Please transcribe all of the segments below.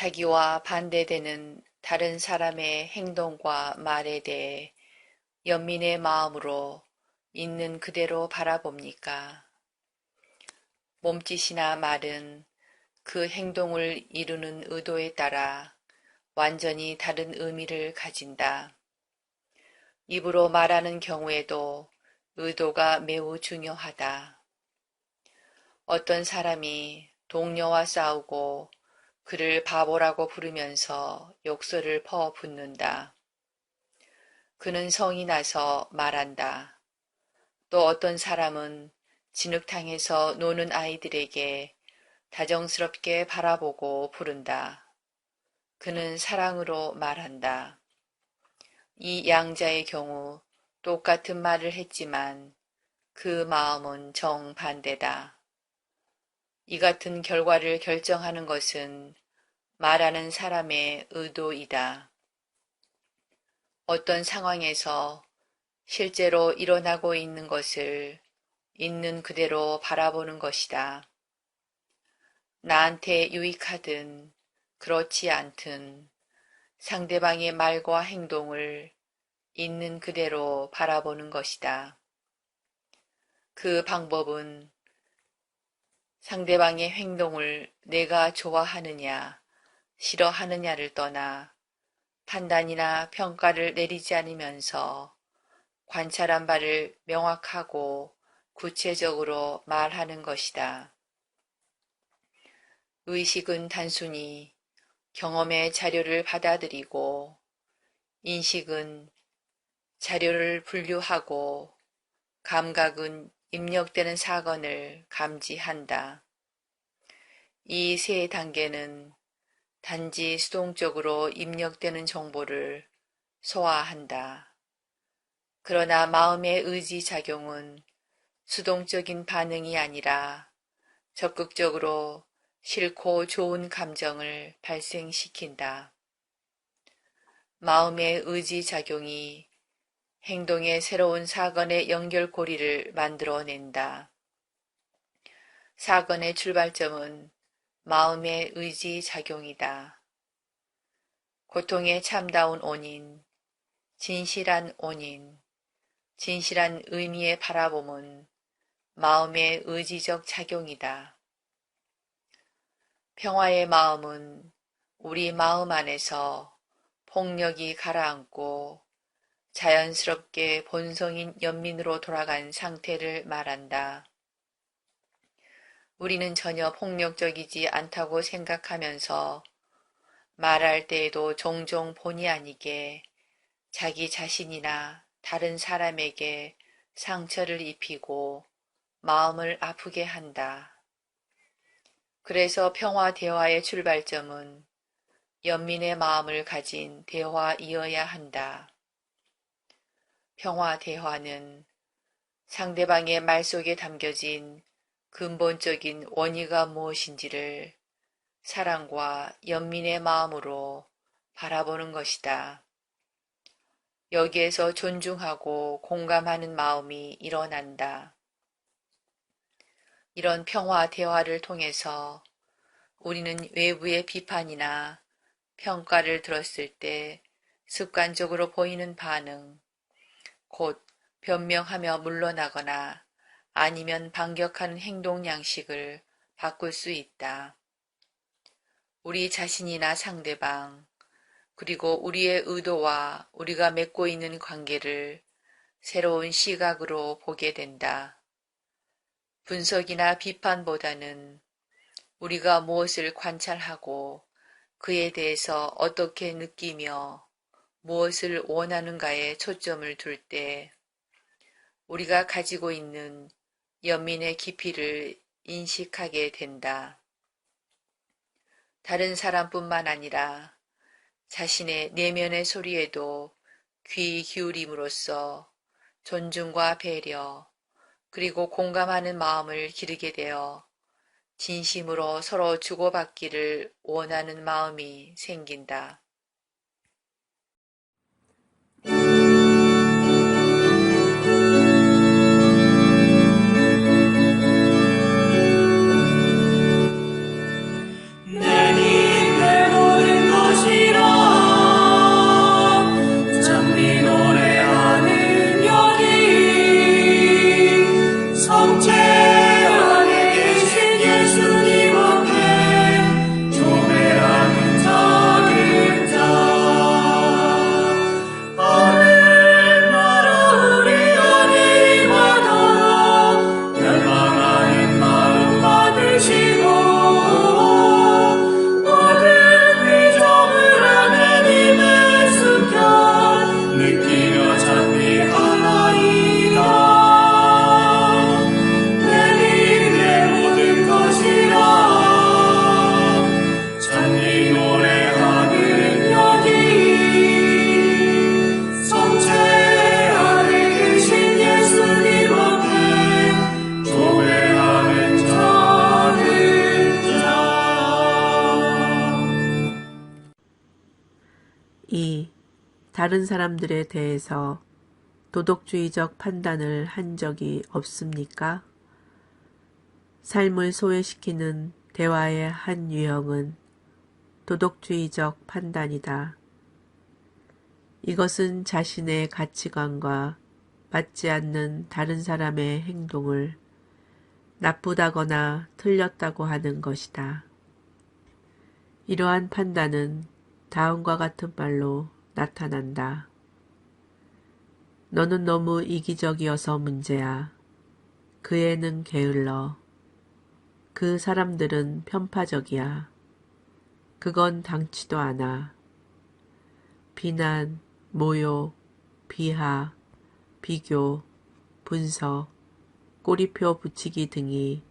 자기와 반대되는 다른 사람의 행동과 말에 대해 연민의 마음으로 있는 그대로 바라봅니까? 몸짓이나 말은 그 행동을 이루는 의도에 따라 완전히 다른 의미를 가진다. 입으로 말하는 경우에도 의도가 매우 중요하다. 어떤 사람이 동료와 싸우고 그를 바보라고 부르면서 욕설을 퍼붓는다. 그는 성이 나서 말한다. 또 어떤 사람은 진흙탕에서 노는 아이들에게 다정스럽게 바라보고 부른다. 그는 사랑으로 말한다. 이 양자의 경우 똑같은 말을 했지만 그 마음은 정반대다. 이 같은 결과를 결정하는 것은 말하는 사람의 의도이다. 어떤 상황에서 실제로 일어나고 있는 것을 있는 그대로 바라보는 것이다. 나한테 유익하든 그렇지 않든 상대방의 말과 행동을 있는 그대로 바라보는 것이다. 그 방법은 상대방의 행동을 내가 좋아하느냐, 싫어하느냐를 떠나 판단이나 평가를 내리지 않으면서 관찰한 바를 명확하고 구체적으로 말하는 것이다. 의식은 단순히 경험의 자료를 받아들이고 인식은 자료를 분류하고 감각은 입력되는 사건을 감지한다. 이 세 단계는 단지 수동적으로 입력되는 정보를 소화한다. 그러나 마음의 의지작용은 수동적인 반응이 아니라 적극적으로 싫고 좋은 감정을 발생시킨다. 마음의 의지작용이 행동의 새로운 사건의 연결고리를 만들어낸다. 사건의 출발점은 마음의 의지작용이다. 고통의 참다운 원인, 진실한 원인, 진실한 의미의 바라봄은 마음의 의지적 작용이다. 평화의 마음은 우리 마음 안에서 폭력이 가라앉고 자연스럽게 본성인 연민으로 돌아간 상태를 말한다. 우리는 전혀 폭력적이지 않다고 생각하면서 말할 때에도 종종 본의 아니게 자기 자신이나 다른 사람에게 상처를 입히고 마음을 아프게 한다. 그래서 평화 대화의 출발점은 연민의 마음을 가진 대화이어야 한다. 평화 대화는 상대방의 말 속에 담겨진 근본적인 원의가 무엇인지를 사랑과 연민의 마음으로 바라보는 것이다. 여기에서 존중하고 공감하는 마음이 일어난다. 이런 평화 대화를 통해서 우리는 외부의 비판이나 평가를 들었을 때 습관적으로 보이는 반응, 곧 변명하며 물러나거나 아니면 반격하는 행동 양식을 바꿀 수 있다. 우리 자신이나 상대방, 그리고 우리의 의도와 우리가 맺고 있는 관계를 새로운 시각으로 보게 된다. 분석이나 비판보다는 우리가 무엇을 관찰하고 그에 대해서 어떻게 느끼며 무엇을 원하는가에 초점을 둘 때 우리가 가지고 있는 연민의 깊이를 인식하게 된다. 다른 사람뿐만 아니라 자신의 내면의 소리에도 귀 기울임으로써 존중과 배려, 그리고 공감하는 마음을 기르게 되어 진심으로 서로 주고받기를 원하는 마음이 생긴다. 내 맘대로 다른 사람들에 대해서 도덕주의적 판단을 한 적이 없습니까? 삶을 소외시키는 대화의 한 유형은 도덕주의적 판단이다. 이것은 자신의 가치관과 맞지 않는 다른 사람의 행동을 나쁘다거나 틀렸다고 하는 것이다. 이러한 판단은 다음과 같은 말로 나타난다. 너는 너무 이기적이어서 문제야. 그 애는 게을러. 그 사람들은 편파적이야. 그건 당치도 않아. 비난, 모욕, 비하, 비교, 분석, 꼬리표 붙이기 등이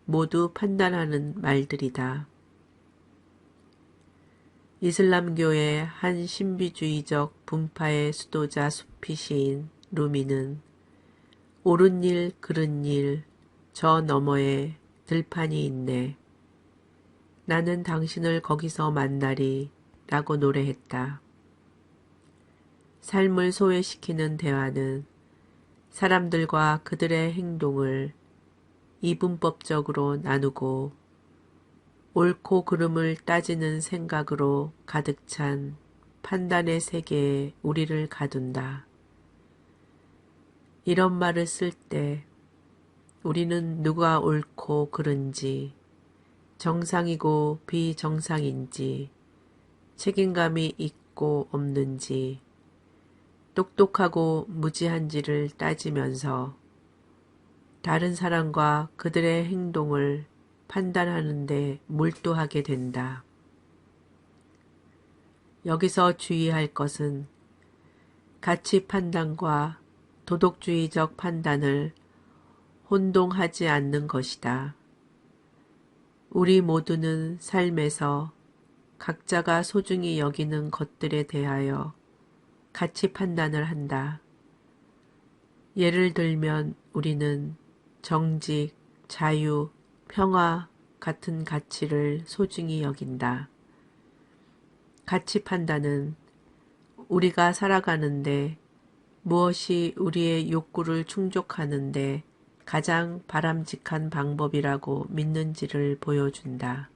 모두 판단하는 말들이다. 이슬람교의 한 신비주의적 분파의 수도자 수피시인 루미는 옳은 일, 그른 일, 저 너머에 들판이 있네. 나는 당신을 거기서 만나리 라고 노래했다. 삶을 소외시키는 대화는 사람들과 그들의 행동을 이분법적으로 나누고 옳고 그름을 따지는 생각으로 가득 찬 판단의 세계에 우리를 가둔다. 이런 말을 쓸 때 우리는 누가 옳고 그른지, 정상이고 비정상인지, 책임감이 있고 없는지, 똑똑하고 무지한지를 따지면서 다른 사람과 그들의 행동을 판단하는 데 몰두하게 된다. 여기서 주의할 것은 가치 판단과 도덕주의적 판단을 혼동하지 않는 것이다. 우리 모두는 삶에서 각자가 소중히 여기는 것들에 대하여 가치 판단을 한다. 예를 들면 우리는 정직, 자유, 평화 같은 가치를 소중히 여긴다. 가치 판단은 우리가 살아가는데 무엇이 우리의 욕구를 충족하는데 가장 바람직한 방법이라고 믿는지를 보여준다.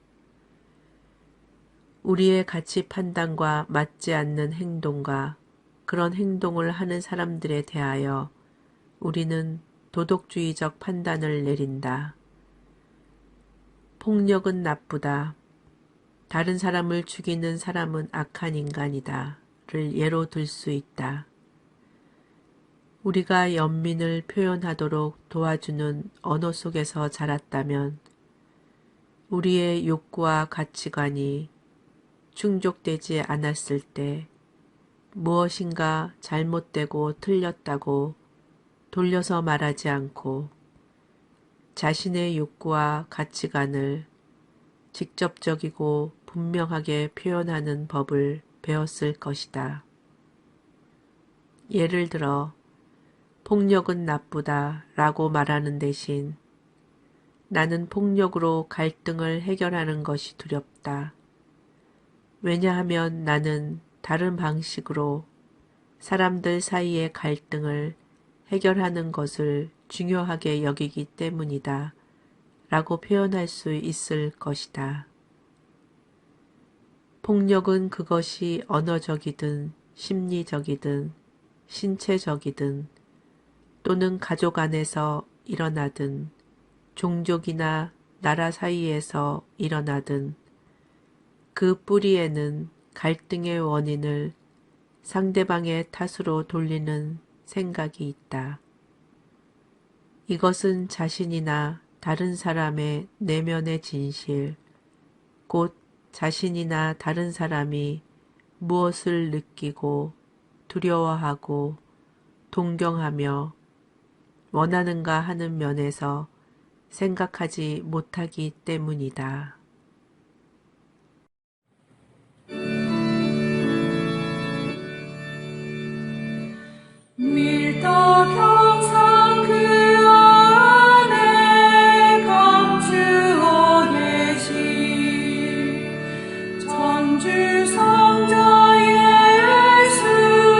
우리의 가치 판단과 맞지 않는 행동과 그런 행동을 하는 사람들에 대하여 우리는 도덕주의적 판단을 내린다. 폭력은 나쁘다. 다른 사람을 죽이는 사람은 악한 인간이다. 를 예로 들 수 있다. 우리가 연민을 표현하도록 도와주는 언어 속에서 자랐다면 우리의 욕구와 가치관이 충족되지 않았을 때 무엇인가 잘못되고 틀렸다고 돌려서 말하지 않고 자신의 욕구와 가치관을 직접적이고 분명하게 표현하는 법을 배웠을 것이다. 예를 들어 폭력은 나쁘다 라고 말하는 대신 나는 폭력으로 갈등을 해결하는 것이 두렵다. 왜냐하면 나는 다른 방식으로 사람들 사이의 갈등을 해결하는 것을 중요하게 여기기 때문이다 라고 표현할 수 있을 것이다. 폭력은 그것이 언어적이든 심리적이든 신체적이든 또는 가족 안에서 일어나든 종족이나 나라 사이에서 일어나든 그 뿌리에는 갈등의 원인을 상대방의 탓으로 돌리는 생각이 있다. 이것은 자신이나 다른 사람의 내면의 진실, 곧 자신이나 다른 사람이 무엇을 느끼고 두려워하고 동경하며 원하는가 하는 면에서 생각하지 못하기 때문이다. 밀떡 그 안에 감추어 계신 전주 성자 예수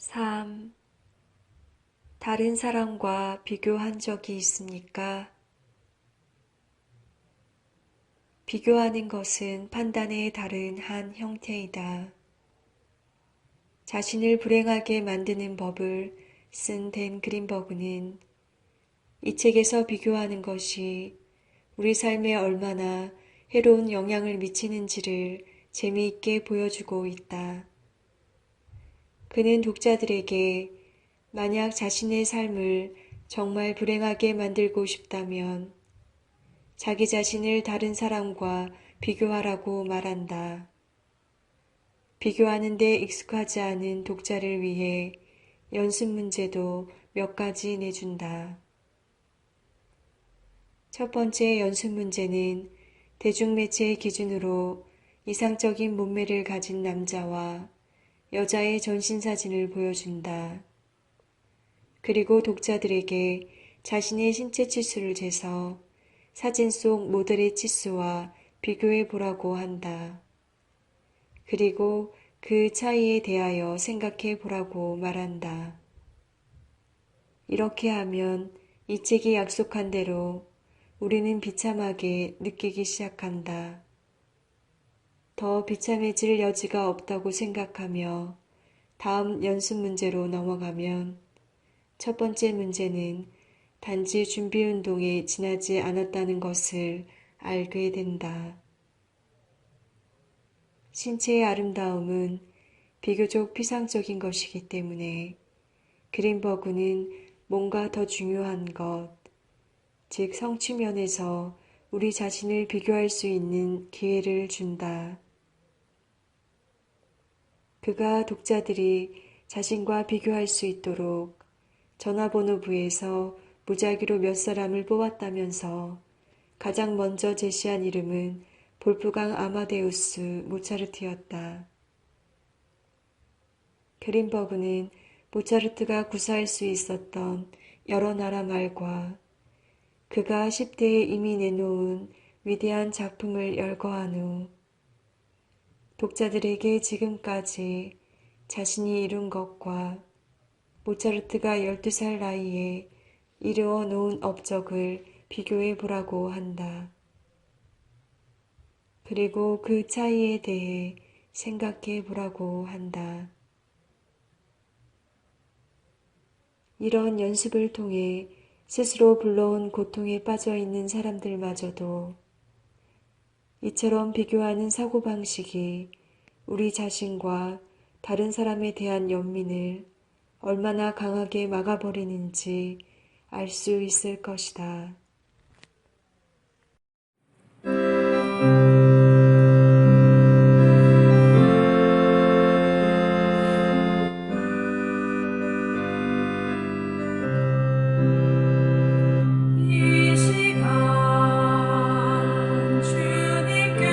3. 다른 사람과 비교한 적이 있습니까? 비교하는 것은 판단의 다른 한 형태이다. 자신을 불행하게 만드는 법을 쓴 댄 그린버그는 이 책에서 비교하는 것이 우리 삶에 얼마나 해로운 영향을 미치는지를 재미있게 보여주고 있다. 그는 독자들에게 만약 자신의 삶을 정말 불행하게 만들고 싶다면 자기 자신을 다른 사람과 비교하라고 말한다. 비교하는 데 익숙하지 않은 독자를 위해 연습 문제도 몇 가지 내준다. 첫 번째 연습 문제는 대중매체의 기준으로 이상적인 몸매를 가진 남자와 여자의 전신사진을 보여준다. 그리고 독자들에게 자신의 신체 치수를 재서 사진 속 모델의 치수와 비교해 보라고 한다. 그리고 그 차이에 대하여 생각해 보라고 말한다. 이렇게 하면 이 책이 약속한 대로 우리는 비참하게 느끼기 시작한다. 더 비참해질 여지가 없다고 생각하며 다음 연습 문제로 넘어가면 첫 번째 문제는 단지 준비 운동에 지나지 않았다는 것을 알게 된다. 신체의 아름다움은 비교적 피상적인 것이기 때문에 그린버그는 뭔가 더 중요한 것, 즉 성취면에서 우리 자신을 비교할 수 있는 기회를 준다. 그가 독자들이 자신과 비교할 수 있도록 전화번호부에서 무작위로 몇 사람을 뽑았다면서 가장 먼저 제시한 이름은 볼프강 아마데우스 모차르트였다. 그린버그는 모차르트가 구사할 수 있었던 여러 나라 말과 그가 10대에 이미 내놓은 위대한 작품을 열거한 후 독자들에게 지금까지 자신이 이룬 것과 모차르트가 12살 나이에 이루어 놓은 업적을 비교해 보라고 한다. 그리고 그 차이에 대해 생각해 보라고 한다. 이런 연습을 통해 스스로 불러온 고통에 빠져 있는 사람들마저도 이처럼 비교하는 사고방식이 우리 자신과 다른 사람에 대한 연민을 얼마나 강하게 막아버리는지 알 수 있을 것이다. 이 시간 주님께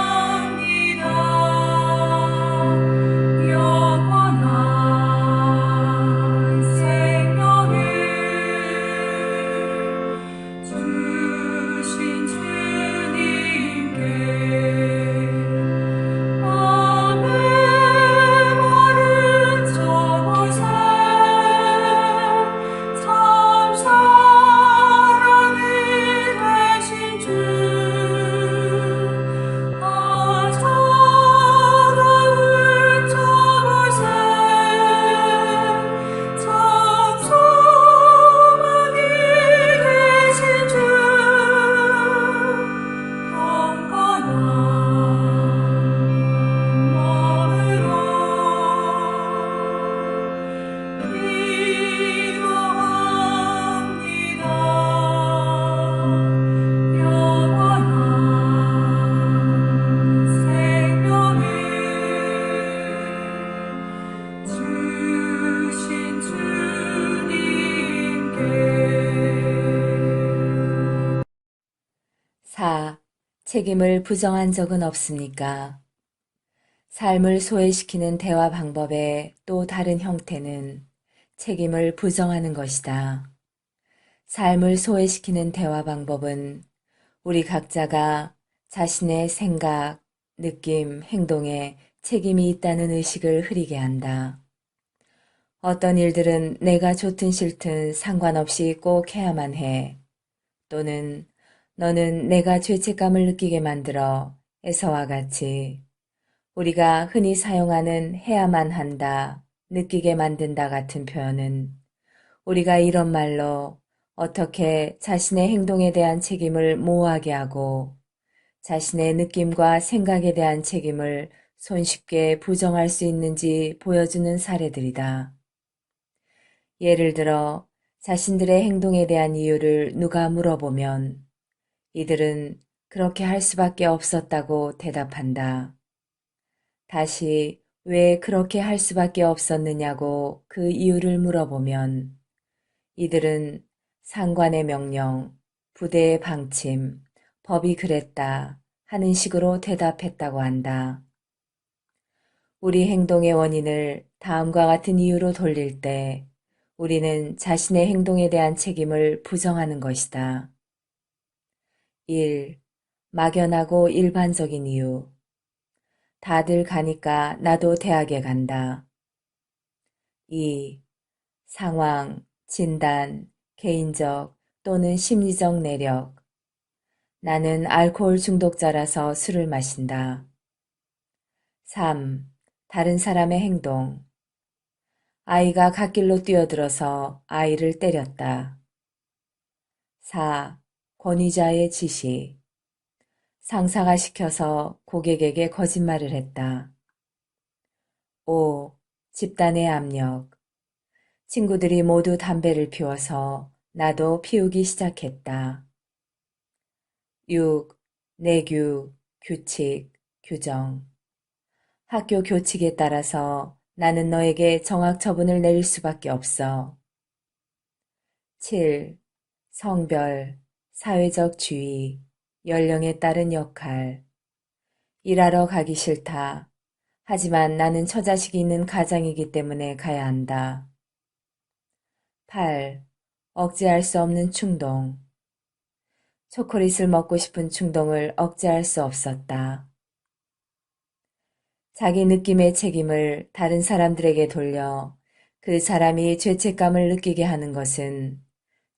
기도합니다. 영원한 생명을 주신 주님께 아멘. 말은 저곳에 참 사랑이 되신 주 차가운 저곳에 참 소망이 되신 주 경건한 마음으로 기도합니다. 영원한 생명을 주신 주님께 4. 책임을 부정한 적은 없습니까? 삶을 소외시키는 대화 방법의 또 다른 형태는 책임을 부정하는 것이다. 삶을 소외시키는 대화 방법은 우리 각자가 자신의 생각, 느낌, 행동에 책임이 있다는 의식을 흐리게 한다. 어떤 일들은 내가 좋든 싫든 상관없이 꼭 해야만 해. 또는 너는 내가 죄책감을 느끼게 만들어 에서와 같이 우리가 흔히 사용하는 해야만 한다, 느끼게 만든다 같은 표현은 우리가 이런 말로 어떻게 자신의 행동에 대한 책임을 모호하게 하고 자신의 느낌과 생각에 대한 책임을 손쉽게 부정할 수 있는지 보여주는 사례들이다. 예를 들어 자신들의 행동에 대한 이유를 누가 물어보면 이들은 그렇게 할 수밖에 없었다고 대답한다. 다시 왜 그렇게 할 수밖에 없었느냐고 그 이유를 물어보면 이들은 상관의 명령, 부대의 방침, 법이 그랬다 하는 식으로 대답했다고 한다. 우리 행동의 원인을 다음과 같은 이유로 돌릴 때 우리는 자신의 행동에 대한 책임을 부정하는 것이다. 1. 막연하고 일반적인 이유. 다들 가니까 나도 대학에 간다. 2. 상황, 진단, 개인적 또는 심리적 내력. 나는 알코올 중독자라서 술을 마신다. 3. 다른 사람의 행동. 아이가 갓길로 뛰어들어서 아이를 때렸다. 4. 권위자의 지시. 상사가 시켜서 고객에게 거짓말을 했다. 5. 집단의 압력. 친구들이 모두 담배를 피워서 나도 피우기 시작했다. 6. 내규, 규칙, 규정. 학교 교칙에 따라서 나는 너에게 정학 처분을 내릴 수밖에 없어. 7. 성별, 사회적 지위, 연령에 따른 역할. 일하러 가기 싫다. 하지만 나는 처자식이 있는 가장이기 때문에 가야 한다. 8. 억제할 수 없는 충동. 초콜릿을 먹고 싶은 충동을 억제할 수 없었다. 자기 느낌의 책임을 다른 사람들에게 돌려 그 사람이 죄책감을 느끼게 하는 것은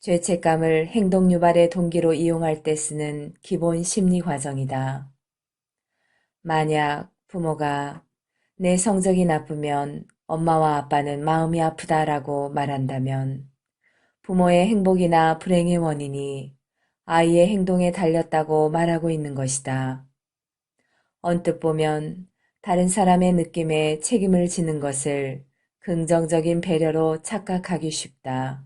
죄책감을 행동 유발의 동기로 이용할 때 쓰는 기본 심리 과정이다. 만약 부모가 내 성적이 나쁘면 엄마와 아빠는 마음이 아프다라고 말한다면 부모의 행복이나 불행의 원인이 아이의 행동에 달렸다고 말하고 있는 것이다. 언뜻 보면 다른 사람의 느낌에 책임을 지는 것을 긍정적인 배려로 착각하기 쉽다.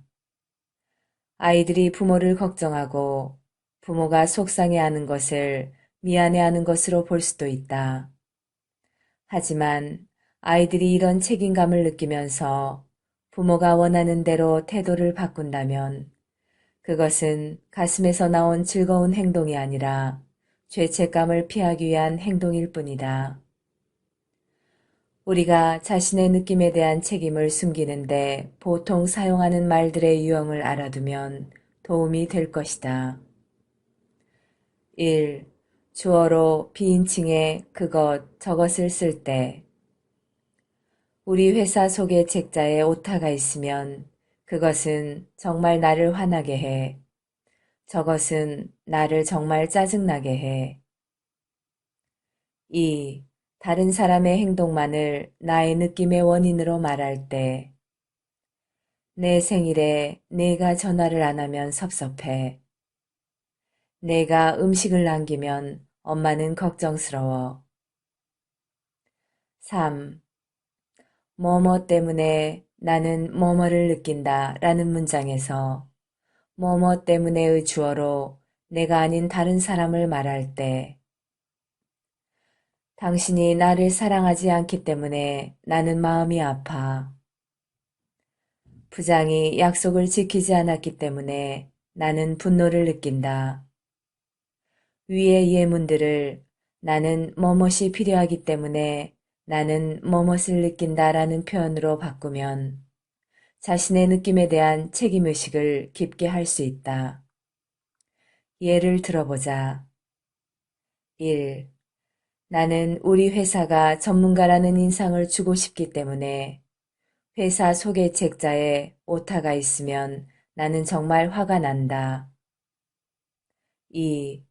아이들이 부모를 걱정하고 부모가 속상해하는 것을 미안해하는 것으로 볼 수도 있다. 하지만 아이들이 이런 책임감을 느끼면서 부모가 원하는 대로 태도를 바꾼다면 그것은 가슴에서 나온 즐거운 행동이 아니라 죄책감을 피하기 위한 행동일 뿐이다. 우리가 자신의 느낌에 대한 책임을 숨기는데 보통 사용하는 말들의 유형을 알아두면 도움이 될 것이다. 1. 주어로 비인칭의 그것, 저것을 쓸 때 우리 회사 소개 책자에 오타가 있으면 그것은 정말 나를 화나게 해. 저것은 나를 정말 짜증나게 해. 2. 다른 사람의 행동만을 나의 느낌의 원인으로 말할 때 내 생일에 내가 전화를 안 하면 섭섭해. 내가 음식을 남기면 엄마는 걱정스러워. 3. 뭐뭐 때문에 나는 뭐뭐를 느낀다 라는 문장에서 뭐뭐 때문에의 주어로 내가 아닌 다른 사람을 말할 때 당신이 나를 사랑하지 않기 때문에 나는 마음이 아파. 부장이 약속을 지키지 않았기 때문에 나는 분노를 느낀다. 위의 예문들을 나는 뭐뭇이 필요하기 때문에 나는 뭐뭇을 느낀다라는 표현으로 바꾸면 자신의 느낌에 대한 책임의식을 깊게 할 수 있다. 예를 들어보자. 1. 나는 우리 회사가 전문가라는 인상을 주고 싶기 때문에 회사 소개책자에 오타가 있으면 나는 정말 화가 난다. 2.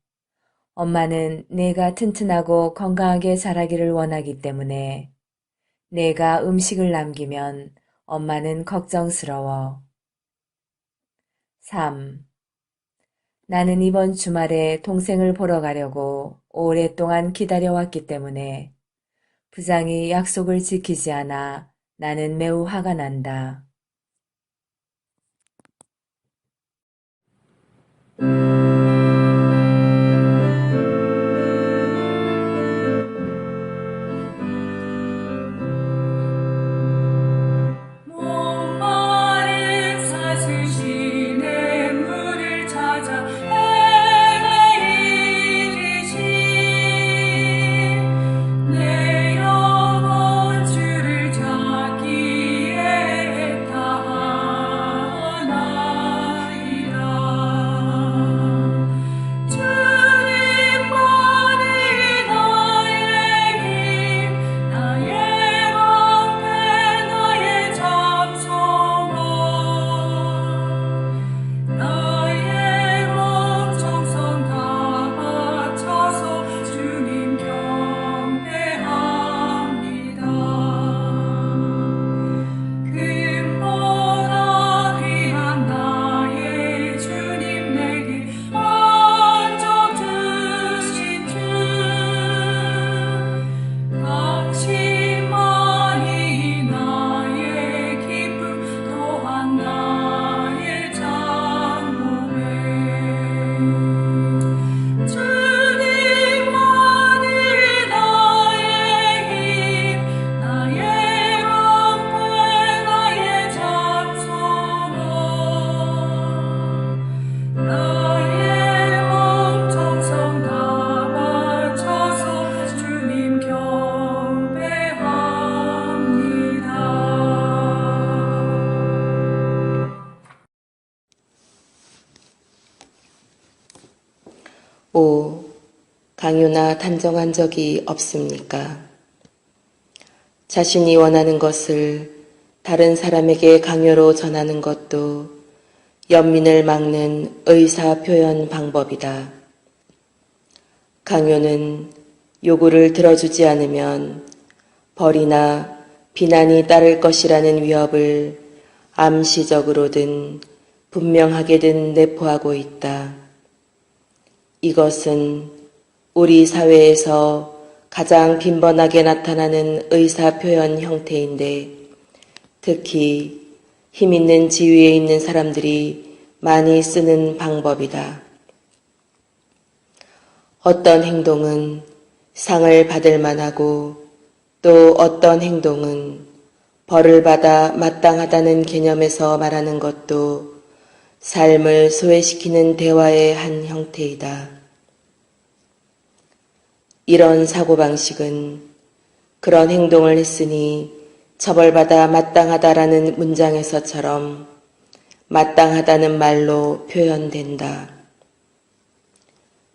엄마는 내가 튼튼하고 건강하게 자라기를 원하기 때문에 내가 음식을 남기면 엄마는 걱정스러워. 3. 나는 이번 주말에 동생을 보러 가려고 오랫동안 기다려왔기 때문에 부장이 약속을 지키지 않아 나는 매우 화가 난다. 목마른 사슬시내 물을 찾아 헤매이듯이 내 영혼 주를 찾기에 애타하나이다. 주님만이 나의 힘, 나의 방패, 나의 잠소망, 나의 목 정성 다 바쳐서 주님 경배합니다. 금보다 귀한 나의 주님 내게 만족 주신 주, 당신만이 나의 기쁨 또한 나의 장목에 주님만이 나의 힘, 나의 방패, 나의 잠소망, 나의 온 정성 다 바쳐서 주님 경배합니다. 5. 강요나 단정한 적이 없습니까? 자신이 원하는 것을 다른 사람에게 강요로 전하는 것도 연민을 막는 의사 표현 방법이다. 강요는 요구를 들어주지 않으면 벌이나 비난이 따를 것이라는 위협을 암시적으로든 분명하게든 내포하고 있다. 이것은 우리 사회에서 가장 빈번하게 나타나는 의사표현 형태인데 특히 힘 있는 지위에 있는 사람들이 많이 쓰는 방법이다. 어떤 행동은 상을 받을 만하고 또 어떤 행동은 벌을 받아 마땅하다는 개념에서 말하는 것도 삶을 소외시키는 대화의 한 형태이다. 이런 사고방식은 그런 행동을 했으니 처벌받아 마땅하다라는 문장에서처럼 마땅하다는 말로 표현된다.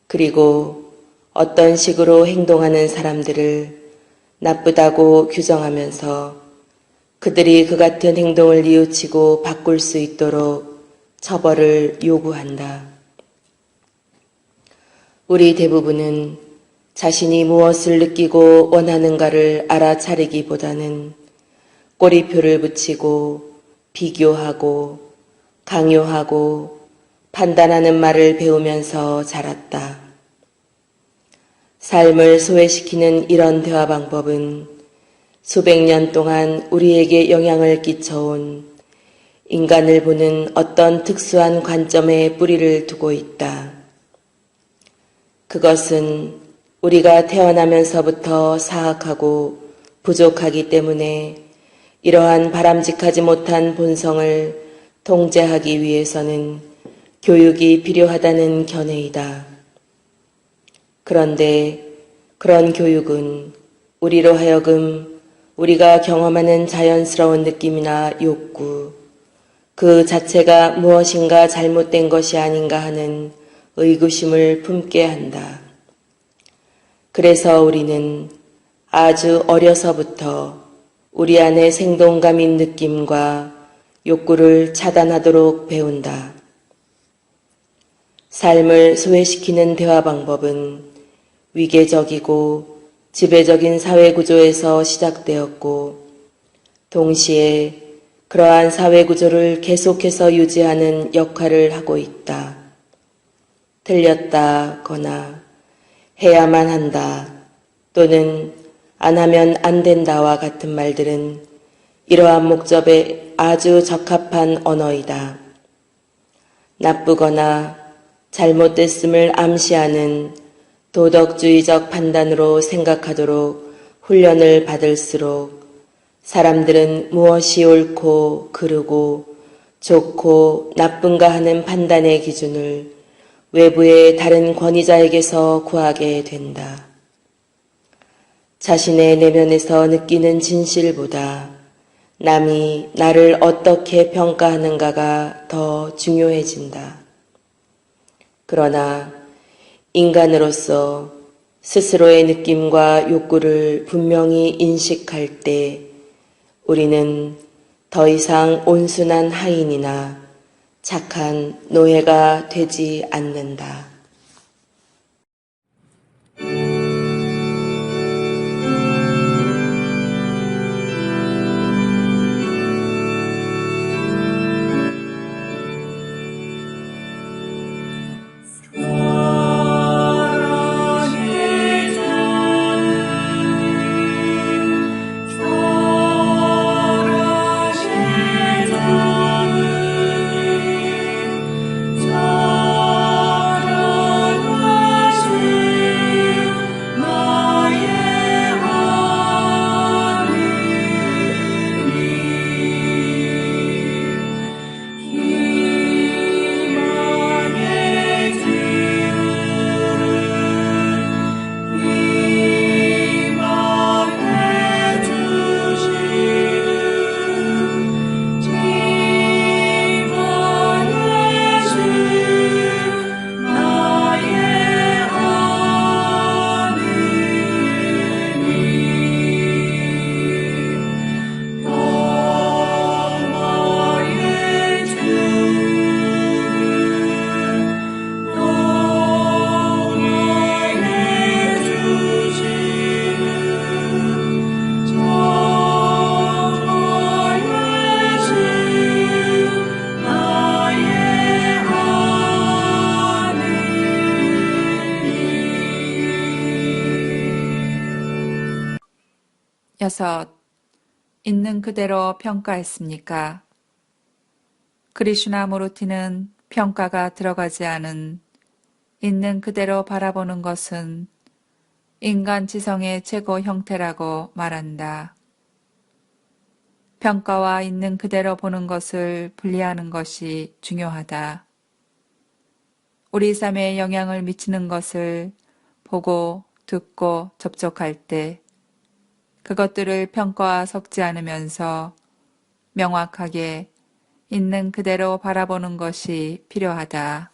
그리고 어떤 식으로 행동하는 사람들을 나쁘다고 규정하면서 그들이 그 같은 행동을 뉘우치고 바꿀 수 있도록 처벌을 요구한다. 우리 대부분은 자신이 무엇을 느끼고 원하는가를 알아차리기보다는 꼬리표를 붙이고 비교하고 강요하고 판단하는 말을 배우면서 자랐다. 삶을 소외시키는 이런 대화 방법은 수백 년 동안 우리에게 영향을 끼쳐온 인간을 보는 어떤 특수한 관점에 뿌리를 두고 있다. 그것은 우리가 태어나면서부터 사악하고 부족하기 때문에 이러한 바람직하지 못한 본성을 통제하기 위해서는 교육이 필요하다는 견해이다. 그런데 그런 교육은 우리로 하여금 우리가 경험하는 자연스러운 느낌이나 욕구, 그 자체가 무엇인가 잘못된 것이 아닌가 하는 의구심을 품게 한다. 그래서 우리는 아주 어려서부터 우리 안의 생동감인 느낌과 욕구를 차단하도록 배운다. 삶을 소외시키는 대화 방법은 위계적이고 지배적인 사회 구조에서 시작되었고, 동시에 그러한 사회 구조를 계속해서 유지하는 역할을 하고 있다. 틀렸다거나 해야만 한다 또는 안 하면 안 된다와 같은 말들은 이러한 목적에 아주 적합한 언어이다. 나쁘거나 잘못됐음을 암시하는 도덕주의적 판단으로 생각하도록 훈련을 받을수록 사람들은 무엇이 옳고 그르고 좋고 나쁜가 하는 판단의 기준을 외부의 다른 권위자에게서 구하게 된다. 자신의 내면에서 느끼는 진실보다 남이 나를 어떻게 평가하는가가 더 중요해진다. 그러나 인간으로서 스스로의 느낌과 욕구를 분명히 인식할 때 우리는 더 이상 온순한 하인이나 착한 노예가 되지 않는다. 여섯, 있는 그대로 평가했습니까? 크리슈나무르티는 평가가 들어가지 않은 있는 그대로 바라보는 것은 인간 지성의 최고 형태라고 말한다. 평가와 있는 그대로 보는 것을 분리하는 것이 중요하다. 우리 삶에 영향을 미치는 것을 보고 듣고 접촉할 때 그것들을 평가와 섞지 않으면서 명확하게 있는 그대로 바라보는 것이 필요하다.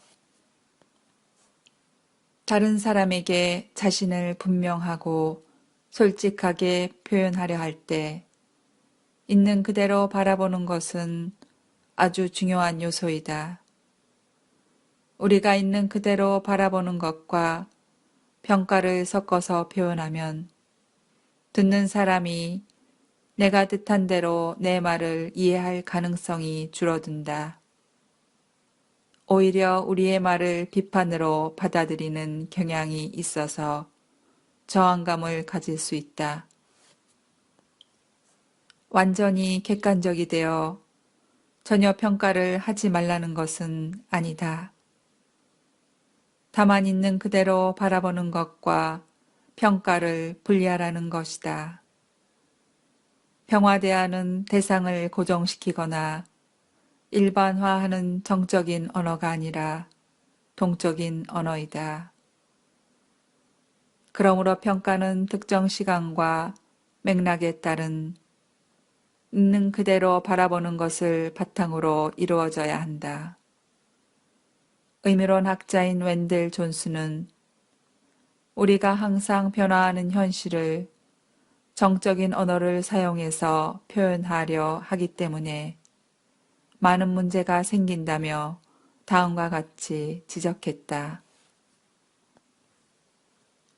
다른 사람에게 자신을 분명하고 솔직하게 표현하려 할 때 있는 그대로 바라보는 것은 아주 중요한 요소이다. 우리가 있는 그대로 바라보는 것과 평가를 섞어서 표현하면 듣는 사람이 내가 뜻한 대로 내 말을 이해할 가능성이 줄어든다. 오히려 우리의 말을 비판으로 받아들이는 경향이 있어서 저항감을 가질 수 있다. 완전히 객관적이 되어 전혀 평가를 하지 말라는 것은 아니다. 다만 있는 그대로 바라보는 것과 평가를 분리하라는 것이다. 평화대화는 대상을 고정시키거나 일반화하는 정적인 언어가 아니라 동적인 언어이다. 그러므로 평가는 특정 시간과 맥락에 따른 있는 그대로 바라보는 것을 바탕으로 이루어져야 한다. 의미론 학자인 웬델 존스는 우리가 항상 변화하는 현실을 정적인 언어를 사용해서 표현하려 하기 때문에 많은 문제가 생긴다며 다음과 같이 지적했다.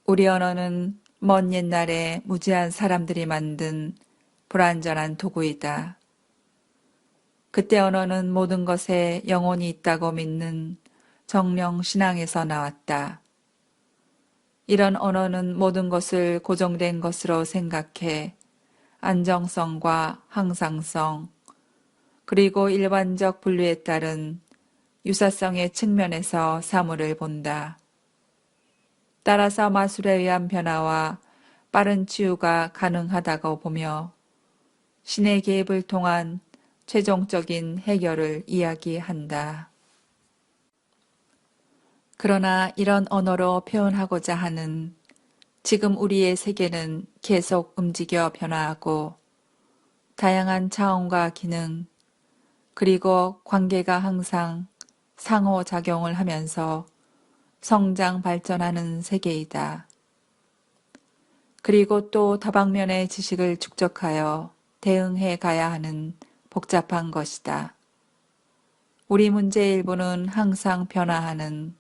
우리 언어는 먼 옛날에 무지한 사람들이 만든 불완전한 도구이다. 그때 언어는 모든 것에 영혼이 있다고 믿는 정령 신앙에서 나왔다. 이런 언어는 모든 것을 고정된 것으로 생각해 안정성과 항상성, 그리고 일반적 분류에 따른 유사성의 측면에서 사물을 본다. 따라서 마술에 의한 변화와 빠른 치유가 가능하다고 보며 신의 개입을 통한 최종적인 해결을 이야기한다. 그러나 이런 언어로 표현하고자 하는 지금 우리의 세계는 계속 움직여 변화하고 다양한 차원과 기능, 그리고 관계가 항상 상호작용을 하면서 성장 발전하는 세계이다. 그리고 또 다방면의 지식을 축적하여 대응해 가야 하는 복잡한 것이다. 우리 문제의 일부는 항상 변화하는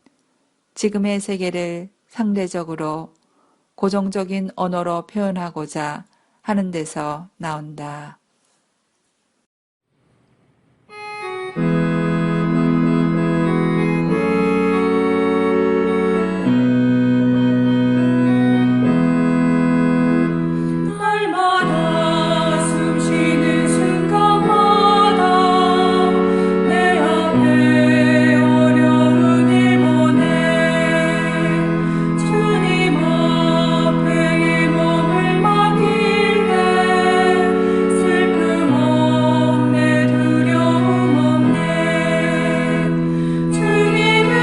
지금의 세계를 상대적으로 고정적인 언어로 표현하고자 하는 데서 나온다. 날마다 숨 쉬는 순간마다 내 앞에 어려운 일 보내 주님 앞에 이 몸을 맡길 때 슬픔 없네 두려움 없네 주님의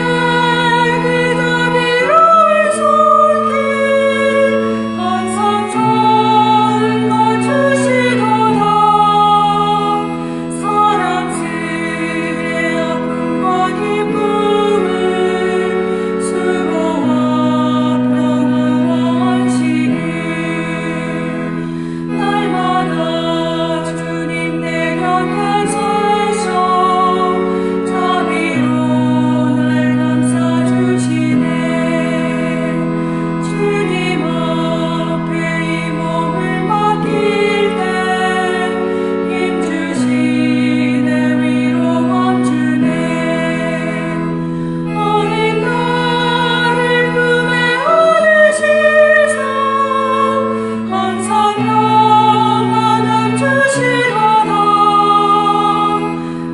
그 자비로운 손길 항상 좋은 것 주시도다 사람들의 아픔과 기쁨을 수고와 평화와 안식을 날마다 주님 내 곁에 서셔 자비로 날 감싸주시네 주님 앞에 이 몸을 맡길 때 힘주시네 위로함 주네 어린 나를 품에 안으시사 항상 평안함 주시도다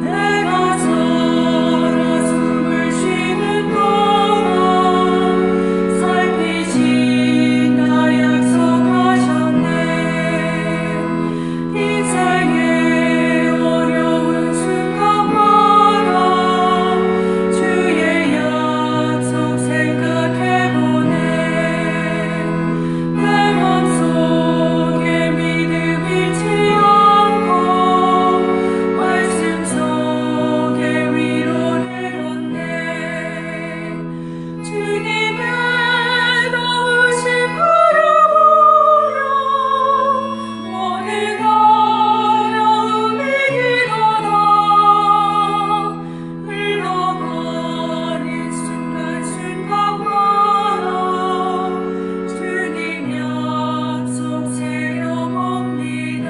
내가 살아 숨을 쉬는 동안 살피신다 약속하셨네 인생의 어려운 순간마다 주의 약속 생각해보네 내 맘속에 믿음 잃지 않고 말씀 속에 위로를 얻네 주님의 도우심 바라보며 모든 어려움이 기도다 흘러가는 순간순간마다 주님 약속 새겨봅니다.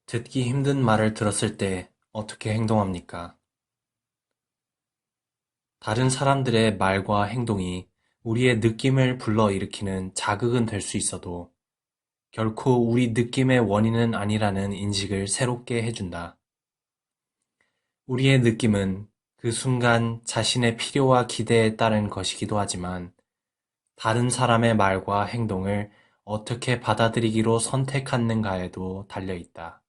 듣기 힘든 말을 들었을 때 어떻게 행동합니까? 다른 사람들의 말과 행동이 우리의 느낌을 불러일으키는 자극은 될 수 있어도 결코 우리 느낌의 원인은 아니라는 인식을 새롭게 해준다. 우리의 느낌은 그 순간 자신의 필요와 기대에 따른 것이기도 하지만 다른 사람의 말과 행동을 어떻게 받아들이기로 선택하는가에도 달려있다.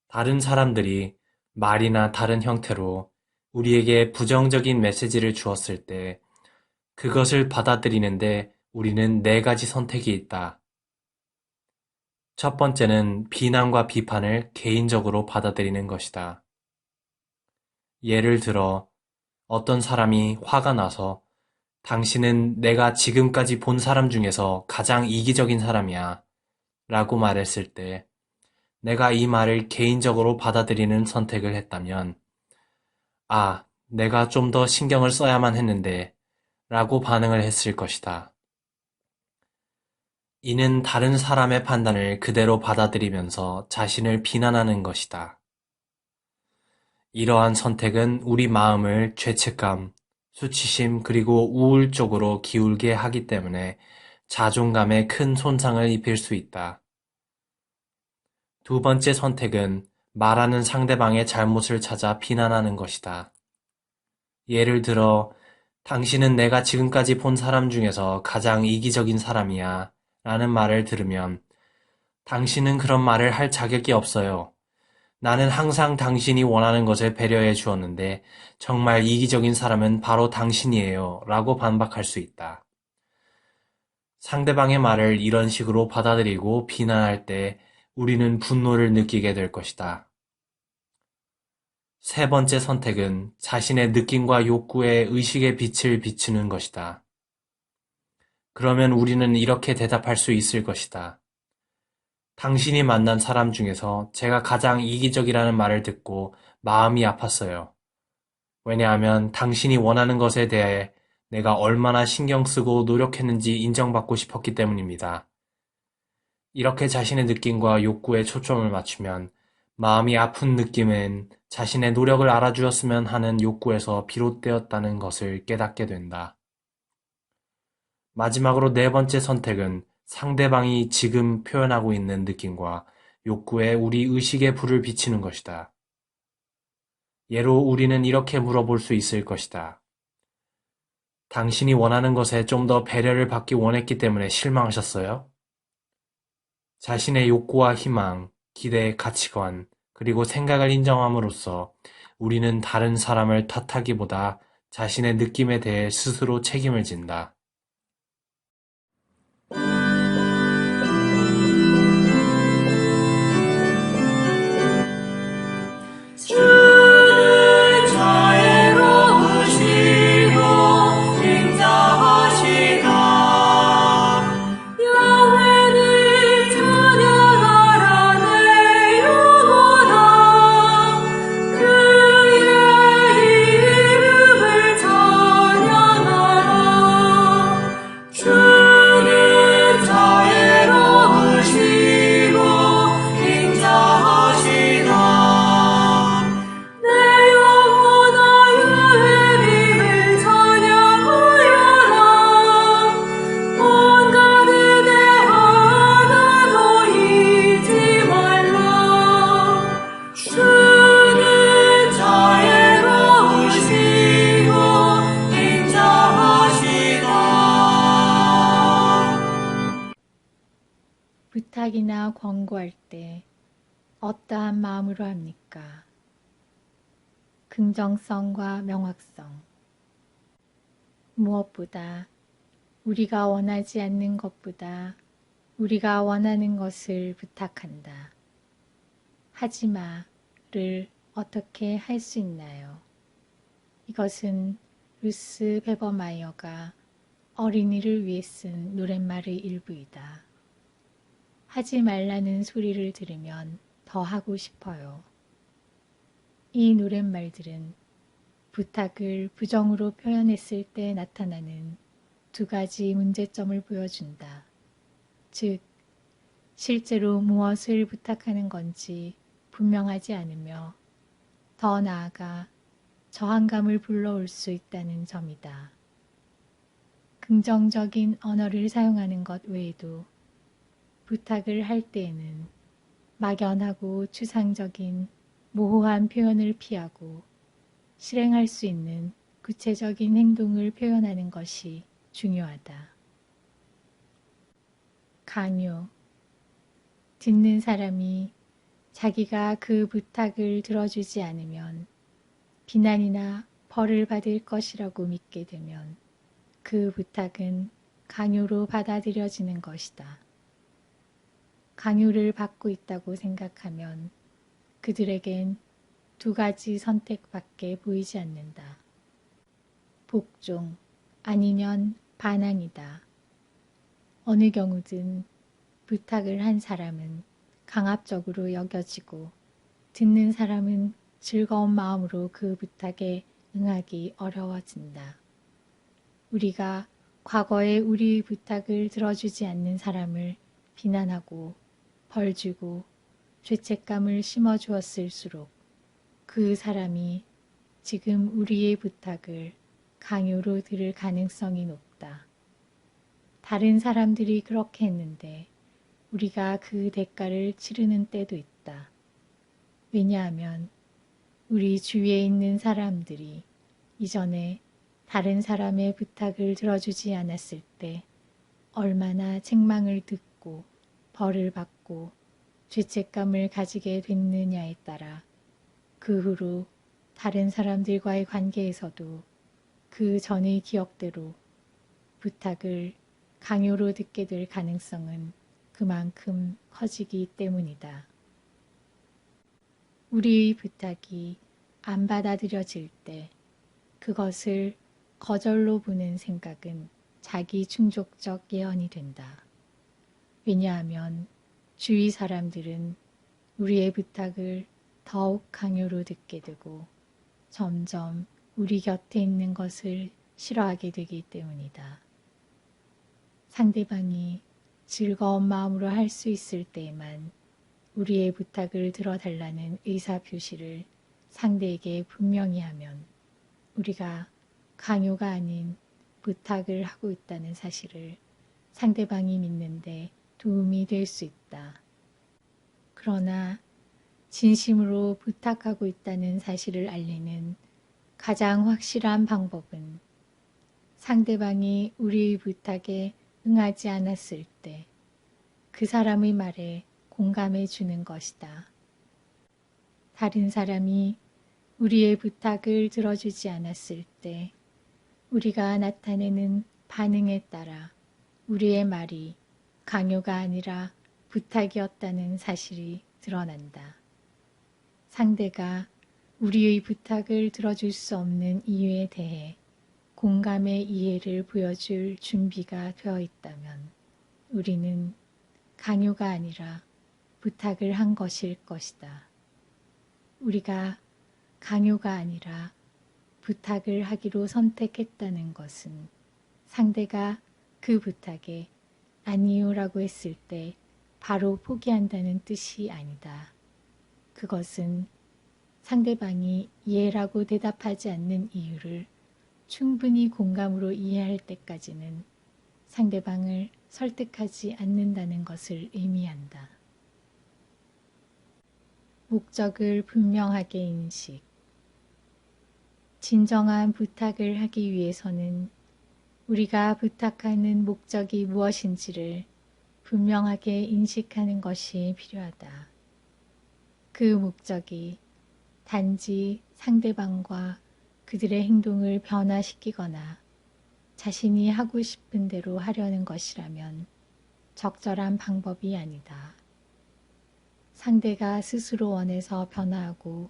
다른 사람들이 말이나 다른 형태로 우리에게 부정적인 메시지를 주었을 때 그것을 받아들이는데 우리는 4가지 선택이 있다. 첫 번째는 비난과 비판을 개인적으로 받아들이는 것이다. 예를 들어 어떤 사람이 화가 나서 당신은 내가 지금까지 본 사람 중에서 가장 이기적인 사람이야 라고 말했을 때 내가 이 말을 개인적으로 받아들이는 선택을 했다면 아, 내가 좀 더 신경을 써야만 했는데 라고 반응을 했을 것이다. 이는 다른 사람의 판단을 그대로 받아들이면서 자신을 비난하는 것이다. 이러한 선택은 우리 마음을 죄책감, 수치심 그리고 우울 쪽으로 기울게 하기 때문에 자존감에 큰 손상을 입힐 수 있다. 두 번째 선택은 말하는 상대방의 잘못을 찾아 비난하는 것이다. 예를 들어, 당신은 내가 지금까지 본 사람 중에서 가장 이기적인 사람이야 라는 말을 들으면 당신은 그런 말을 할 자격이 없어요. 나는 항상 당신이 원하는 것을 배려해 주었는데 정말 이기적인 사람은 바로 당신이에요 라고 반박할 수 있다. 상대방의 말을 이런 식으로 받아들이고 비난할 때 우리는 분노를 느끼게 될 것이다. 세 번째 선택은 자신의 느낌과 욕구에 의식의 빛을 비추는 것이다. 그러면 우리는 이렇게 대답할 수 있을 것이다. 당신이 만난 사람 중에서 제가 가장 이기적이라는 말을 듣고 마음이 아팠어요. 왜냐하면 당신이 원하는 것에 대해 내가 얼마나 신경 쓰고 노력했는지 인정받고 싶었기 때문입니다. 이렇게 자신의 느낌과 욕구에 초점을 맞추면 마음이 아픈 느낌은 자신의 노력을 알아주었으면 하는 욕구에서 비롯되었다는 것을 깨닫게 된다. 마지막으로 네 번째 선택은 상대방이 지금 표현하고 있는 느낌과 욕구에 우리 의식의 불을 비치는 것이다. 예로 우리는 이렇게 물어볼 수 있을 것이다. 당신이 원하는 것에 좀 더 배려를 받기 원했기 때문에 실망하셨어요? 자신의 욕구와 희망, 기대, 가치관, 그리고 생각을 인정함으로써 우리는 다른 사람을 탓하기보다 자신의 느낌에 대해 스스로 책임을 진다. 주는 자애로우시고 인자하시다. 야훼를 찬양하라 내 영혼아. 그의 이름을 찬양하라. 주는 자애로우시고 인자하시다. 내 영혼아 여호와의 찬양하여라. 온 가득에 하나도 잊지 말라. 주는 자애로우시고 인자하시다. 부탁이나 권고할 때 어떠한 마음으로 합니까? 긍정성과 명확성. 무엇보다 우리가 원하지 않는 것보다 우리가 원하는 것을 부탁한다. 하지 마를 어떻게 할 수 있나요? 이것은 루스 베버마이어가 어린이를 위해 쓴 노랫말의 일부이다. 하지 말라는 소리를 들으면 더 하고 싶어요. 이 노랫말들은 부탁을 부정으로 표현했을 때 나타나는 두 가지 문제점을 보여준다. 즉, 실제로 무엇을 부탁하는 건지 분명하지 않으며 더 나아가 저항감을 불러올 수 있다는 점이다. 긍정적인 언어를 사용하는 것 외에도 부탁을 할 때에는 막연하고 추상적인 모호한 표현을 피하고 실행할 수 있는 구체적인 행동을 표현하는 것이 중요하다. 강요. 듣는 사람이 자기가 그 부탁을 들어주지 않으면 비난이나 벌을 받을 것이라고 믿게 되면 그 부탁은 강요로 받아들여지는 것이다. 강요를 받고 있다고 생각하면 그들에겐 두 가지 선택밖에 보이지 않는다. 복종 아니면 반항이다. 어느 경우든 부탁을 한 사람은 강압적으로 여겨지고 듣는 사람은 즐거운 마음으로 그 부탁에 응하기 어려워진다. 우리가 과거에 우리 부탁을 들어주지 않는 사람을 비난하고 벌주고 죄책감을 심어주었을수록 그 사람이 지금 우리의 부탁을 강요로 들을 가능성이 높다. 다른 사람들이 그렇게 했는데 우리가 그 대가를 치르는 때도 있다. 왜냐하면 우리 주위에 있는 사람들이 이전에 다른 사람의 부탁을 들어주지 않았을 때 얼마나 책망을 듣고 벌을 받고 죄책감을 가지게 됐느냐에 따라 그 후로 다른 사람들과의 관계에서도 그 전의 기억대로 부탁을 강요로 듣게 될 가능성은 그만큼 커지기 때문이다. 우리의 부탁이 안 받아들여질 때 그것을 거절로 보는 생각은 자기 충족적 예언이 된다. 왜냐하면 주위 사람들은 우리의 부탁을 더욱 강요로 듣게 되고 점점 우리 곁에 있는 것을 싫어하게 되기 때문이다. 상대방이 즐거운 마음으로 할 수 있을 때에만 우리의 부탁을 들어달라는 의사표시를 상대에게 분명히 하면 우리가 강요가 아닌 부탁을 하고 있다는 사실을 상대방이 믿는데 도움이 될 수 있다. 그러나 진심으로 부탁하고 있다는 사실을 알리는 가장 확실한 방법은 상대방이 우리의 부탁에 응하지 않았을 때 그 사람의 말에 공감해 주는 것이다. 다른 사람이 우리의 부탁을 들어주지 않았을 때 우리가 나타내는 반응에 따라 우리의 말이 강요가 아니라 부탁이었다는 사실이 드러난다. 상대가 우리의 부탁을 들어줄 수 없는 이유에 대해 공감의 이해를 보여줄 준비가 되어 있다면 우리는 강요가 아니라 부탁을 한 것일 것이다. 우리가 강요가 아니라 부탁을 하기로 선택했다는 것은 상대가 그 부탁에 아니요라고 했을 때 바로 포기한다는 뜻이 아니다. 그것은 상대방이 예라고 대답하지 않는 이유를 충분히 공감으로 이해할 때까지는 상대방을 설득하지 않는다는 것을 의미한다. 목적을 분명하게 인식. 진정한 부탁을 하기 위해서는 우리가 부탁하는 목적이 무엇인지를 분명하게 인식하는 것이 필요하다. 그 목적이 단지 상대방과 그들의 행동을 변화시키거나 자신이 하고 싶은 대로 하려는 것이라면 적절한 방법이 아니다. 상대가 스스로 원해서 변화하고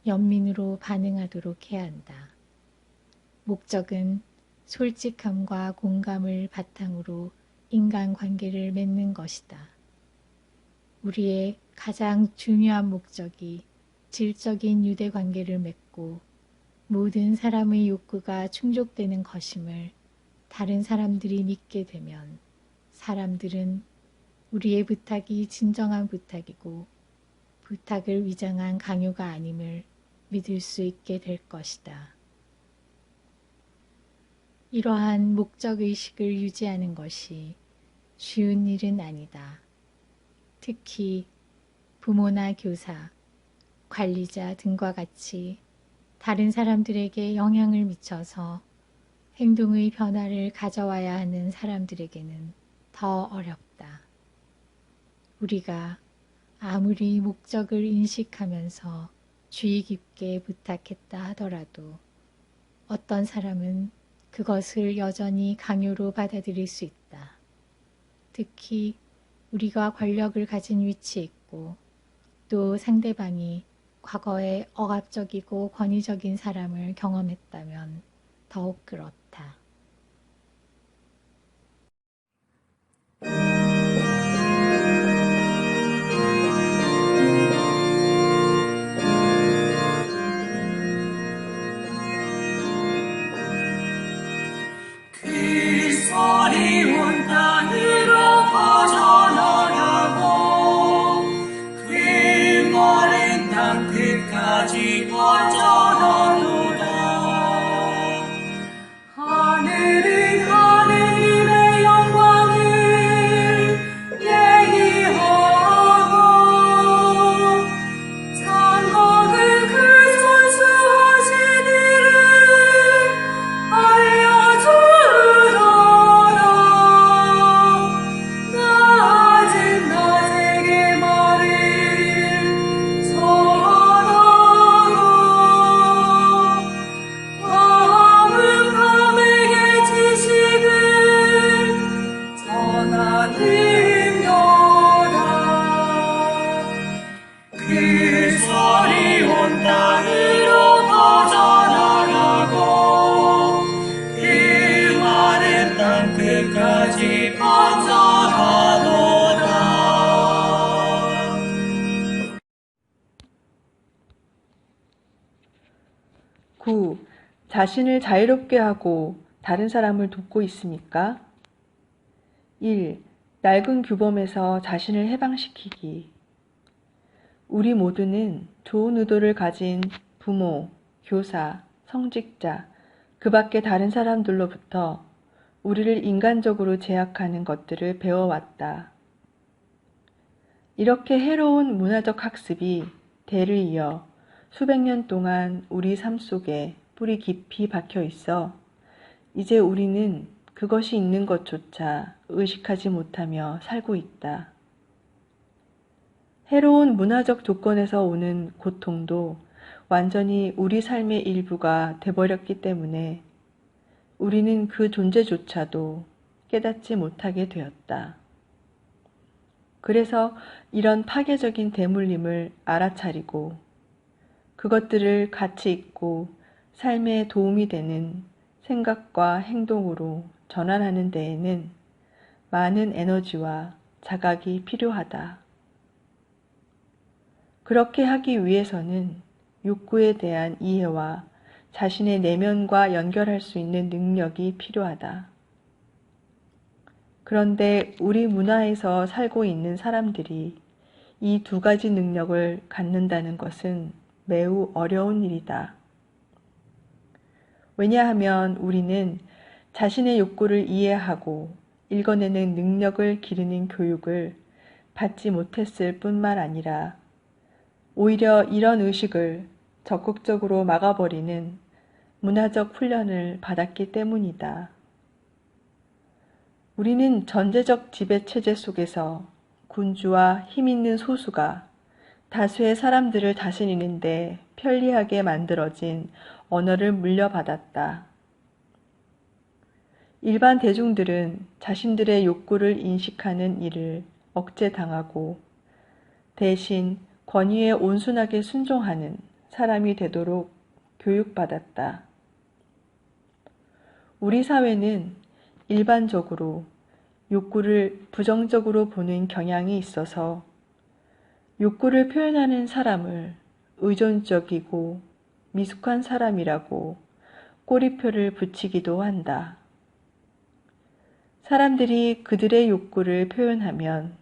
연민으로 반응하도록 해야 한다. 목적은 솔직함과 공감을 바탕으로 인간관계를 맺는 것이다. 우리의 가장 중요한 목적이 질적인 유대관계를 맺고 모든 사람의 욕구가 충족되는 것임을 다른 사람들이 믿게 되면 사람들은 우리의 부탁이 진정한 부탁이고 부탁을 위장한 강요가 아님을 믿을 수 있게 될 것이다. 이러한 목적의식을 유지하는 것이 쉬운 일은 아니다. 특히 부모나 교사, 관리자 등과 같이 다른 사람들에게 영향을 미쳐서 행동의 변화를 가져와야 하는 사람들에게는 더 어렵다. 우리가 아무리 목적을 인식하면서 주의 깊게 부탁했다 하더라도 어떤 사람은 그것을 여전히 강요로 받아들일 수 있다. 특히 우리가 권력을 가진 위치에 있고 또 상대방이 과거에 억압적이고 권위적인 사람을 경험했다면 더욱 그렇다. 그 소리 온 땅으로 퍼져나가고 그 마른 땅 끝까지 퍼져나도다. 하늘은 하느님의 영광을 얘기하고 천국은 그 선수하신 일을 알려주더라. 낮은 낮에게 말을 전하고 밤은 밤에게 지식을 전하는도다. 그 소리 온 땅으로 퍼져나가고 그 마른 땅 끝까지 퍼져가도다. 9. 자신을 자유롭게 하고 다른 사람을 돕고 있습니까? 1. 낡은 규범에서 자신을 해방시키기. 우리 모두는 좋은 의도를 가진 부모, 교사, 성직자, 그 밖의 다른 사람들로부터 우리를 인간적으로 제약하는 것들을 배워왔다. 이렇게 해로운 문화적 학습이 대를 이어 수백 년 동안 우리 삶 속에 뿌리 깊이 박혀 있어 이제 우리는 그것이 있는 것조차 의식하지 못하며 살고 있다. 해로운 문화적 조건에서 오는 고통도 완전히 우리 삶의 일부가 돼버렸기 때문에 우리는 그 존재조차도 깨닫지 못하게 되었다. 그래서 이런 파괴적인 대물림을 알아차리고 그것들을 가치 있고 삶에 도움이 되는 생각과 행동으로 전환하는 데에는 많은 에너지와 자각이 필요하다. 그렇게 하기 위해서는 욕구에 대한 이해와 자신의 내면과 연결할 수 있는 능력이 필요하다. 그런데 우리 문화에서 살고 있는 사람들이 이 두 가지 능력을 갖는다는 것은 매우 어려운 일이다. 왜냐하면 우리는 자신의 욕구를 이해하고 읽어내는 능력을 기르는 교육을 받지 못했을 뿐만 아니라 오히려 이런 의식을 적극적으로 막아버리는 문화적 훈련을 받았기 때문이다. 우리는 전제적 지배체제 속에서 군주와 힘있는 소수가 다수의 사람들을 다스리는데 편리하게 만들어진 언어를 물려받았다. 일반 대중들은 자신들의 욕구를 인식하는 일을 억제당하고 대신 권위에 온순하게 순종하는 사람이 되도록 교육받았다. 우리 사회는 일반적으로 욕구를 부정적으로 보는 경향이 있어서 욕구를 표현하는 사람을 의존적이고 미숙한 사람이라고 꼬리표를 붙이기도 한다. 사람들이 그들의 욕구를 표현하면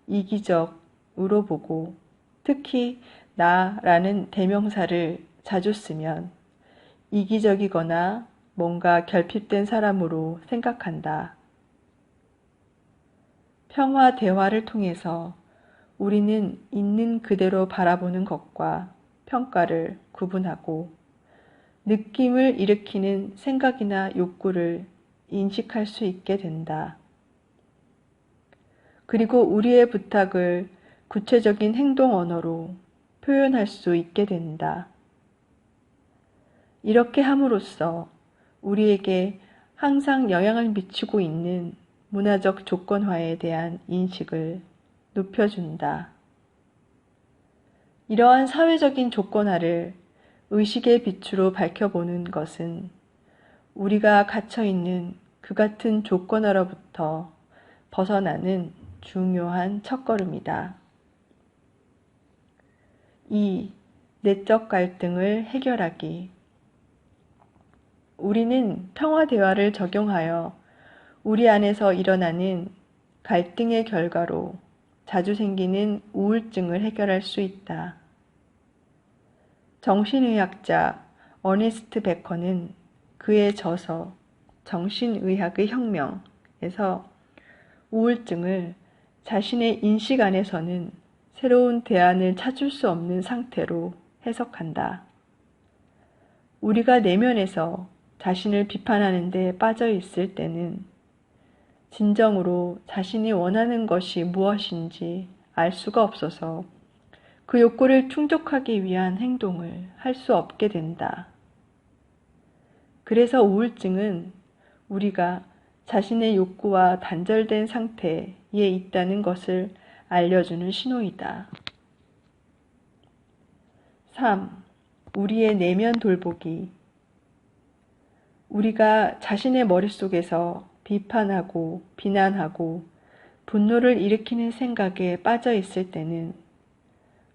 이기적으로 보고 특히 나라는 대명사를 자주 쓰면 이기적이거나 뭔가 결핍된 사람으로 생각한다. 평화 대화를 통해서 우리는 있는 그대로 바라보는 것과 평가를 구분하고 느낌을 일으키는 생각이나 욕구를 인식할 수 있게 된다. 그리고 우리의 부탁을 구체적인 행동 언어로 표현할 수 있게 된다. 이렇게 함으로써 우리에게 항상 영향을 미치고 있는 문화적 조건화에 대한 인식을 높여준다. 이러한 사회적인 조건화를 의식의 빛으로 밝혀보는 것은 우리가 갇혀있는 그 같은 조건화로부터 벗어나는 중요한 첫걸음이다. 2. 내적 갈등을 해결하기. 우리는 평화 대화를 적용하여 우리 안에서 일어나는 갈등의 결과로 자주 생기는 우울증을 해결할 수 있다. 정신의학자 어네스트 베커는 그의 저서 정신의학의 혁명에서 우울증을 자신의 인식 안에서는 새로운 대안을 찾을 수 없는 상태로 해석한다. 우리가 내면에서 자신을 비판하는 데 빠져 있을 때는 진정으로 자신이 원하는 것이 무엇인지 알 수가 없어서 그 욕구를 충족하기 위한 행동을 할 수 없게 된다. 그래서 우울증은 우리가 자신의 욕구와 단절된 상태에 있다는 것을 알려주는 신호이다. 3. 우리의 내면 돌보기. 우리가 자신의 머릿속에서 비판하고 비난하고 분노를 일으키는 생각에 빠져 있을 때는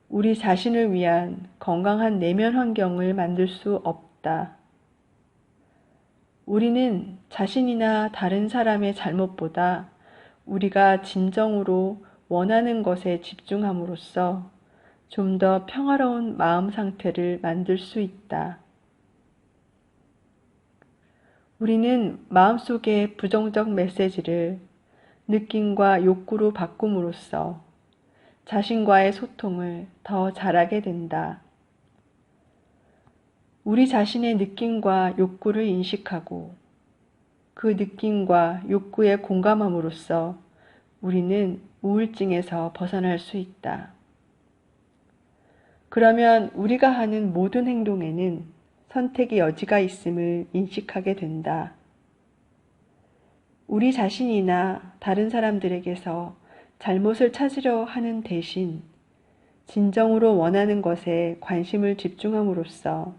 우리 자신을 위한 건강한 내면 환경을 만들 수 없다. 우리는 자신이나 다른 사람의 잘못보다 우리가 진정으로 원하는 것에 집중함으로써 좀 더 평화로운 마음 상태를 만들 수 있다. 우리는 마음속의 부정적 메시지를 느낌과 욕구로 바꿈으로써 자신과의 소통을 더 잘하게 된다. 우리 자신의 느낌과 욕구를 인식하고 그 느낌과 욕구에 공감함으로써 우리는 우울증에서 벗어날 수 있다. 그러면 우리가 하는 모든 행동에는 선택의 여지가 있음을 인식하게 된다. 우리 자신이나 다른 사람들에게서 잘못을 찾으려 하는 대신 진정으로 원하는 것에 관심을 집중함으로써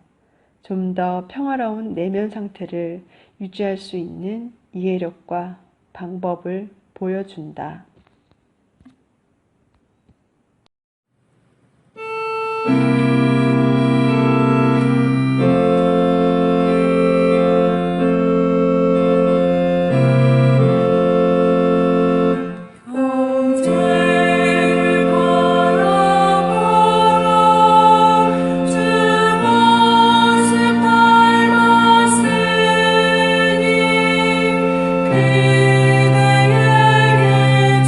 좀 더 평화로운 내면 상태를 유지할 수 있는 이해력과 방법을 보여준다. 그대에게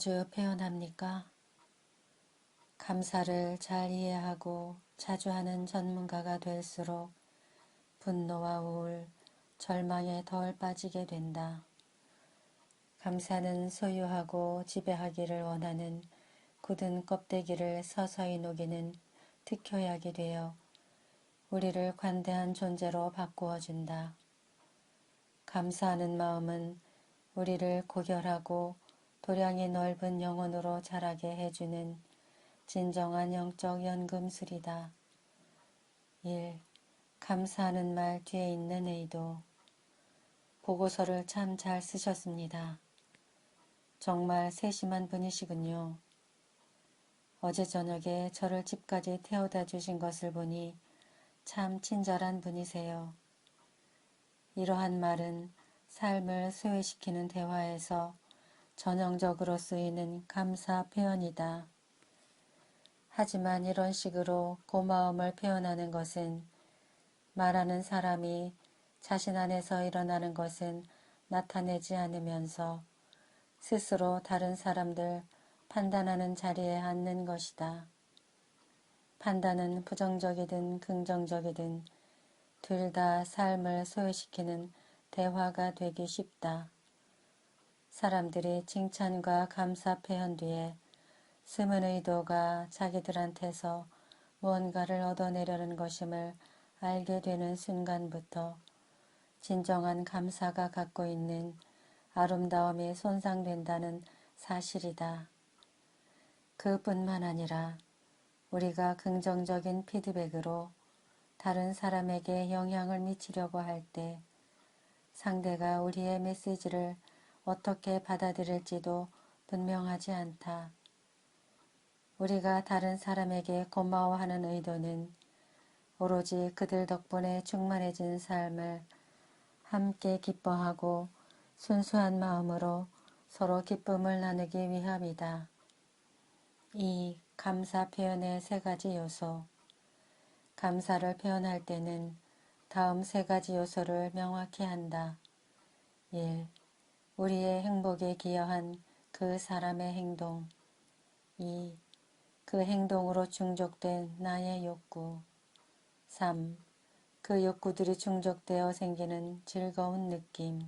자주 표현합니까? 감사를 잘 이해하고 자주 하는 전문가가 될수록 분노와 우울, 절망에 덜 빠지게 된다. 감사는 소유하고 지배하기를 원하는 굳은 껍데기를 서서히 녹이는 특효약이 되어 우리를 관대한 존재로 바꾸어준다. 감사하는 마음은 우리를 고결하고 도량이 넓은 영혼으로 자라게 해주는 진정한 영적 연금술이다. 1. 감사하는 말 뒤에 있는 의도. 보고서를 참 잘 쓰셨습니다. 정말 세심한 분이시군요. 어제 저녁에 저를 집까지 태워다 주신 것을 보니 참 친절한 분이세요. 이러한 말은 삶을 소외시키는 대화에서 전형적으로 쓰이는 감사 표현이다. 하지만 이런 식으로 고마움을 표현하는 것은 말하는 사람이 자신 안에서 일어나는 것은 나타내지 않으면서 스스로 다른 사람들 판단하는 자리에 앉는 것이다. 판단은 부정적이든 긍정적이든 둘 다 삶을 소외시키는 대화가 되기 쉽다. 사람들이 칭찬과 감사 표현 뒤에 숨은 의도가 자기들한테서 무언가를 얻어내려는 것임을 알게 되는 순간부터 진정한 감사가 갖고 있는 아름다움이 손상된다는 사실이다. 그뿐만 아니라 우리가 긍정적인 피드백으로 다른 사람에게 영향을 미치려고 할 때 상대가 우리의 메시지를 어떻게 받아들일지도 분명하지 않다. 우리가 다른 사람에게 고마워하는 의도는 오로지 그들 덕분에 충만해진 삶을 함께 기뻐하고 순수한 마음으로 서로 기쁨을 나누기 위함이다. 2. 감사 표현의 3가지 요소. 감사를 표현할 때는 다음 3가지 요소를 명확히 한다. 1. 우리의 행복에 기여한 그 사람의 행동. 2. 그 행동으로 충족된 나의 욕구. 3. 그 욕구들이 충족되어 생기는 즐거운 느낌.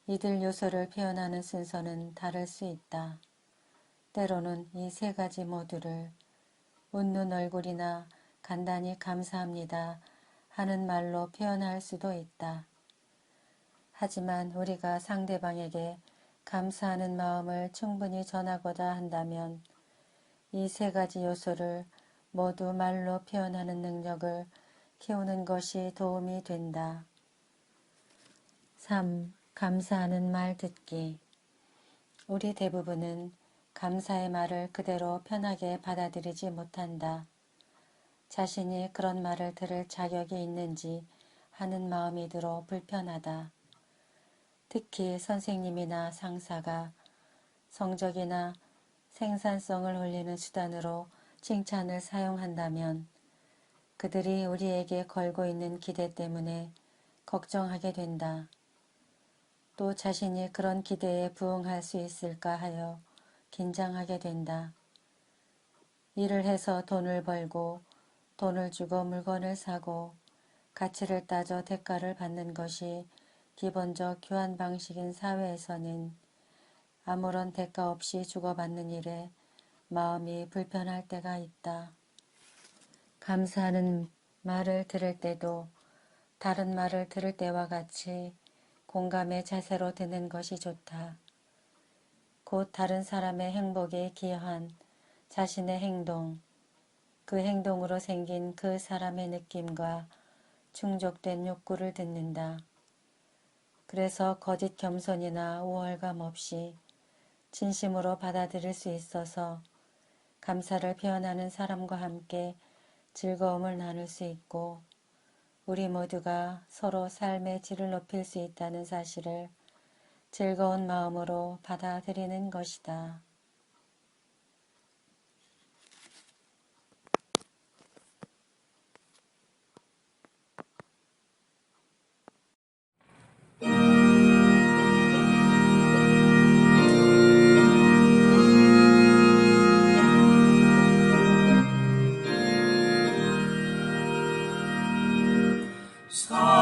이들 요소를 표현하는 순서는 다를 수 있다. 때로는 이 3가지 모두를 웃는 얼굴이나 간단히 감사합니다 하는 말로 표현할 수도 있다. 하지만 우리가 상대방에게 감사하는 마음을 충분히 전하고자 한다면 이 3가지 요소를 모두 말로 표현하는 능력을 키우는 것이 도움이 된다. 3. 감사하는 말 듣기. 우리 대부분은 감사의 말을 그대로 편하게 받아들이지 못한다. 자신이 그런 말을 들을 자격이 있는지 하는 마음이 들어 불편하다. 특히 선생님이나 상사가 성적이나 생산성을 올리는 수단으로 칭찬을 사용한다면 그들이 우리에게 걸고 있는 기대 때문에 걱정하게 된다. 또 자신이 그런 기대에 부응할 수 있을까 하여 긴장하게 된다. 일을 해서 돈을 벌고 돈을 주고 물건을 사고 가치를 따져 대가를 받는 것이 기본적 교환 방식인 사회에서는 아무런 대가 없이 주고받는 일에 마음이 불편할 때가 있다. 감사하는 말을 들을 때도 다른 말을 들을 때와 같이 공감의 자세로 듣는 것이 좋다. 곧 다른 사람의 행복에 기여한 자신의 행동, 그 행동으로 생긴 그 사람의 느낌과 충족된 욕구를 듣는다. 그래서 거짓 겸손이나 우월감 없이 진심으로 받아들일 수 있어서 감사를 표현하는 사람과 함께 즐거움을 나눌 수 있고 우리 모두가 서로 삶의 질을 높일 수 있다는 사실을 즐거운 마음으로 받아들이는 것이다. 사랑하라